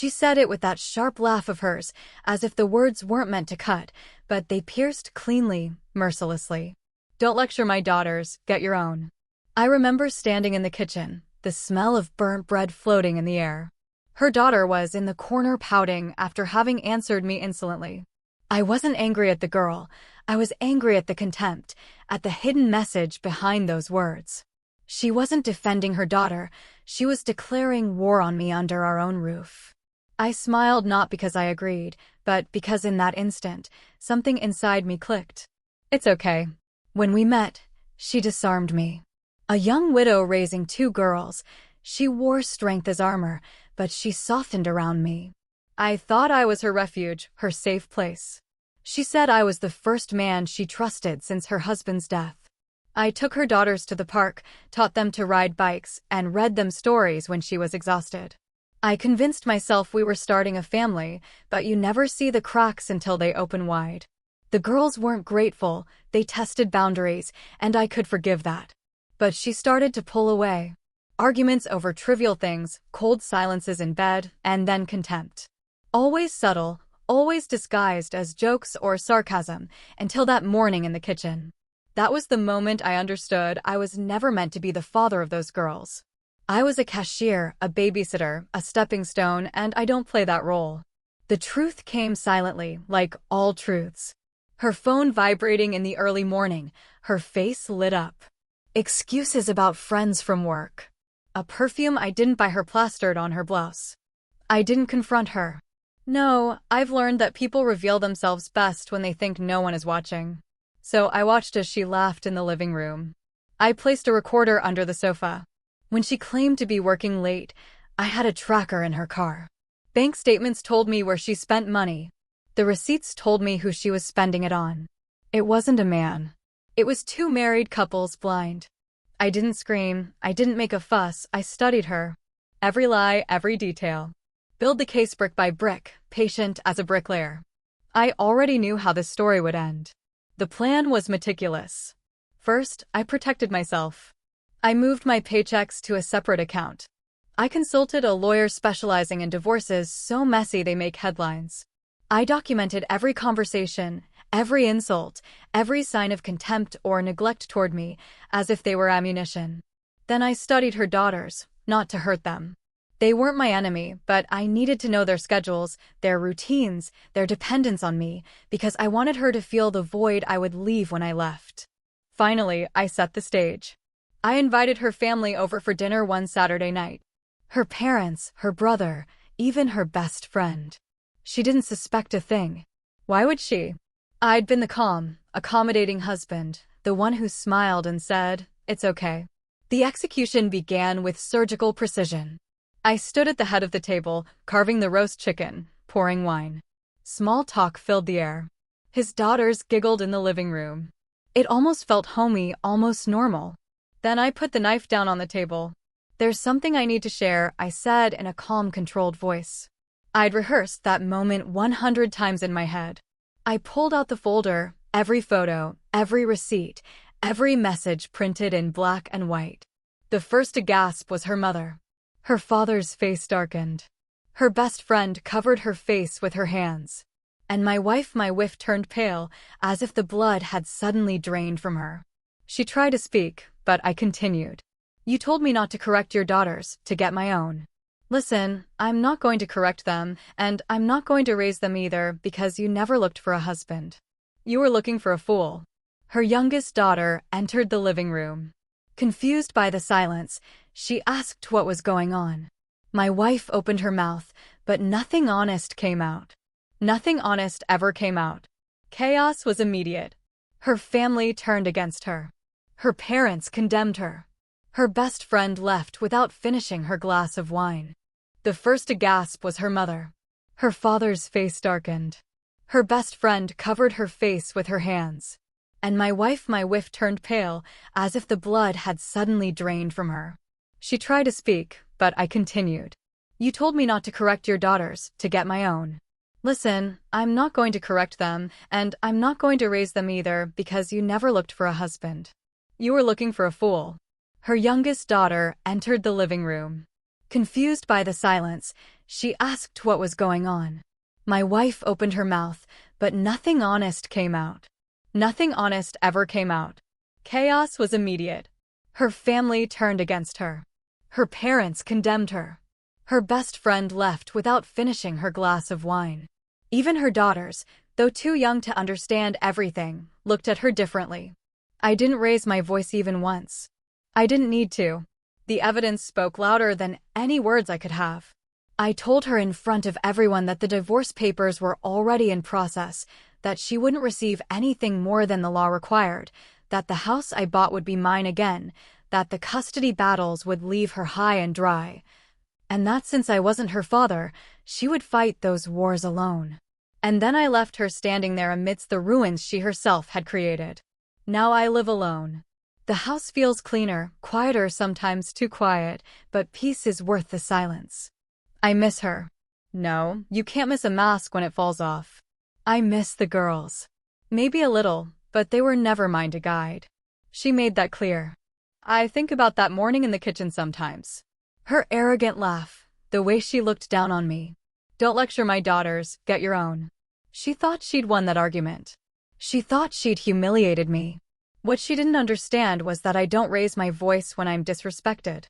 She said it with that sharp laugh of hers, as if the words weren't meant to cut, but they pierced cleanly, mercilessly. Don't lecture my daughters, get your own. I remember standing in the kitchen, the smell of burnt bread floating in the air. Her daughter was in the corner pouting after having answered me insolently. I wasn't angry at the girl, I was angry at the contempt, at the hidden message behind those words. She wasn't defending her daughter, she was declaring war on me under our own roof. I smiled not because I agreed, but because in that instant, something inside me clicked. It's okay. When we met, she disarmed me. A young widow raising 2 girls, she wore strength as armor, but she softened around me. I thought I was her refuge, her safe place. She said I was the first man she trusted since her husband's death. I took her daughters to the park, taught them to ride bikes, and read them stories when she was exhausted. I convinced myself we were starting a family, but you never see the cracks until they open wide. The girls weren't grateful, they tested boundaries, and I could forgive that. But she started to pull away. Arguments over trivial things, cold silences in bed, and then contempt. Always subtle, always disguised as jokes or sarcasm, until that morning in the kitchen. That was the moment I understood I was never meant to be the father of those girls. I was a cashier, a babysitter, a stepping stone, and I don't play that role. The truth came silently, like all truths. Her phone vibrating in the early morning, her face lit up. Excuses about friends from work. A perfume I didn't buy her plastered on her blouse. I didn't confront her. No, I've learned that people reveal themselves best when they think no one is watching. So I watched as she laughed in the living room. I placed a recorder under the sofa. When she claimed to be working late, I had a tracker in her car. Bank statements told me where she spent money. The receipts told me who she was spending it on. It wasn't a man. It was 2 married couples blind. I didn't scream, I didn't make a fuss, I studied her. Every lie, every detail. Build the case brick by brick, patient as a bricklayer. I already knew how this story would end. The plan was meticulous. First, I protected myself. I moved my paychecks to a separate account. I consulted a lawyer specializing in divorces so messy they make headlines. I documented every conversation, every insult, every sign of contempt or neglect toward me, as if they were ammunition. Then I studied her daughters, not to hurt them. They weren't my enemy, but I needed to know their schedules, their routines, their dependence on me, because I wanted her to feel the void I would leave when I left. Finally, I set the stage. I invited her family over for dinner one Saturday night. Her parents, her brother, even her best friend. She didn't suspect a thing. Why would she? I'd been the calm, accommodating husband, the one who smiled and said, "It's okay." The execution began with surgical precision. I stood at the head of the table, carving the roast chicken, pouring wine. Small talk filled the air. His daughters giggled in the living room. It almost felt homey, almost normal. Then I put the knife down on the table. "There's something I need to share," I said in a calm, controlled voice. I'd rehearsed that moment 100 times in my head. I pulled out the folder, every photo, every receipt, every message printed in black and white. The first to gasp was her mother. Her father's face darkened. Her best friend covered her face with her hands. And my wife turned pale, as if the blood had suddenly drained from her. She tried to speak, but I continued. "You told me not to correct your daughters, to get my own. Listen, I'm not going to correct them, and I'm not going to raise them either because you never looked for a husband. You were looking for a fool." Her youngest daughter entered the living room. Confused by the silence, she asked what was going on. My wife opened her mouth, but nothing honest came out. Nothing honest ever came out. Chaos was immediate. Her family turned against her. Her parents condemned her. Her best friend left without finishing her glass of wine. The first to gasp was her mother. Her father's face darkened. Her best friend covered her face with her hands. And my wife turned pale, as if the blood had suddenly drained from her. She tried to speak, but I continued. "You told me not to correct your daughters, to get my own. Listen, I'm not going to correct them, and I'm not going to raise them either because you never looked for a husband. You were looking for a fool." Her youngest daughter entered the living room. Confused by the silence, she asked what was going on. My wife opened her mouth, but nothing honest came out. Nothing honest ever came out. Chaos was immediate. Her family turned against her. Her parents condemned her. Her best friend left without finishing her glass of wine. Even her daughters, though too young to understand everything, looked at her differently. I didn't raise my voice even once. I didn't need to. The evidence spoke louder than any words I could have. I told her in front of everyone that the divorce papers were already in process, that she wouldn't receive anything more than the law required, that the house I bought would be mine again, that the custody battles would leave her high and dry, and that since I wasn't her father, she would fight those wars alone. And then I left her standing there amidst the ruins she herself had created. Now I live alone. The house feels cleaner, quieter, sometimes too quiet, but peace is worth the silence. I miss her. No, you can't miss a mask when it falls off. I miss the girls. Maybe a little, but they were never mine to guide. She made that clear. I think about that morning in the kitchen sometimes. Her arrogant laugh, the way she looked down on me. Don't lecture my daughters, get your own. She thought she'd won that argument. She thought she'd humiliated me. What she didn't understand was that I don't raise my voice when I'm disrespected.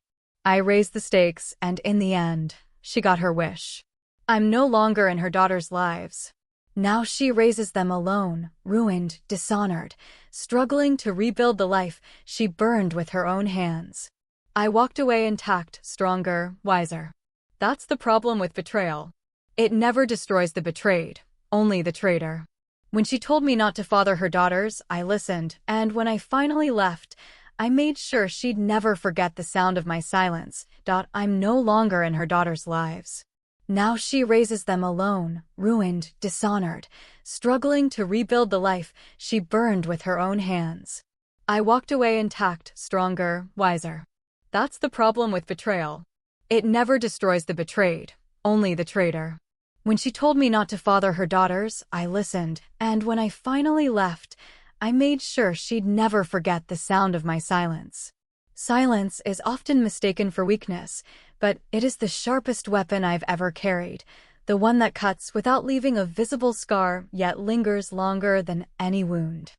I raised the stakes, and in the end, she got her wish. I'm no longer in her daughters' lives. Now she raises them alone, ruined, dishonored, struggling to rebuild the life she burned with her own hands. I walked away intact, stronger, wiser. That's the problem with betrayal. It never destroys the betrayed, only the traitor. When she told me not to father her daughters, I listened, and when I finally left, I made sure she'd never forget the sound of my silence. I'm no longer in her daughters' lives. Now she raises them alone, ruined, dishonored, struggling to rebuild the life she burned with her own hands. I walked away intact, stronger, wiser. That's the problem with betrayal. It never destroys the betrayed, only the traitor. When she told me not to father her daughters, I listened, and when I finally left, I made sure she'd never forget the sound of my silence. Silence is often mistaken for weakness, but it is the sharpest weapon I've ever carried, the one that cuts without leaving a visible scar, yet lingers longer than any wound.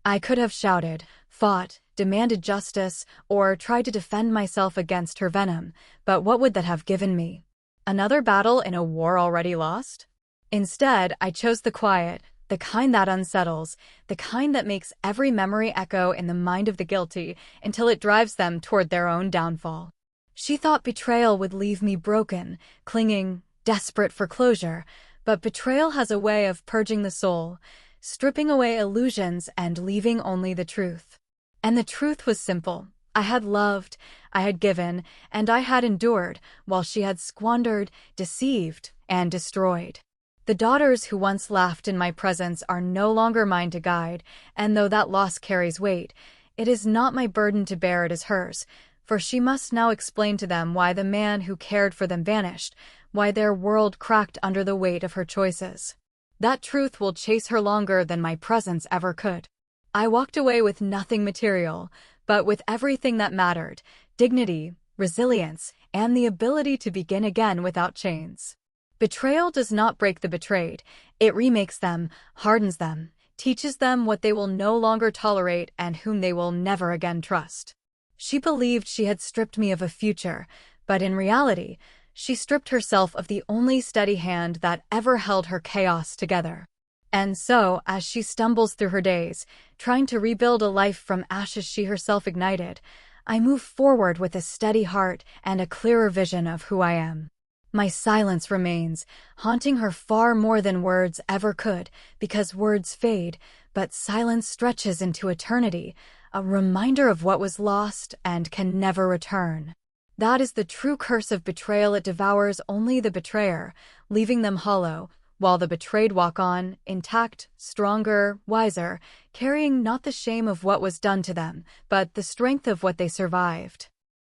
I could have shouted, fought, demanded justice, or tried to defend myself against her venom, but what would that have given me? Another battle in a war already lost? Instead, I chose the quiet, the kind that unsettles, the kind that makes every memory echo in the mind of the guilty until it drives them toward their own downfall. She thought betrayal would leave me broken, clinging, desperate for closure, but betrayal has a way of purging the soul, stripping away illusions and leaving only the truth. And the truth was simple. I had loved, I had given, and I had endured, while she had squandered, deceived, and destroyed. The daughters who once laughed in my presence are no longer mine to guide, and though that loss carries weight, it is not my burden to bear it as hers, for she must now explain to them why the man who cared for them vanished, why their world cracked under the weight of her choices. That truth will chase her longer than my presence ever could. I walked away with nothing material, but with everything that mattered: dignity, resilience, and the ability to begin again without chains. Betrayal does not break the betrayed. It remakes them, hardens them, teaches them what they will no longer tolerate and whom they will never again trust. She believed she had stripped me of a future, but in reality, she stripped herself of the only steady hand that ever held her chaos together. And so, as she stumbles through her days, trying to rebuild a life from ashes she herself ignited, I move forward with a steady heart and a clearer vision of who I am. My silence remains, haunting her far more than words ever could, because words fade, but silence stretches into eternity, a reminder of what was lost and can never return. That is the true curse of betrayal. It devours only the betrayer, leaving them hollow, while the betrayed walk on, intact, stronger, wiser, carrying not the shame of what was done to them, but the strength of what they survived.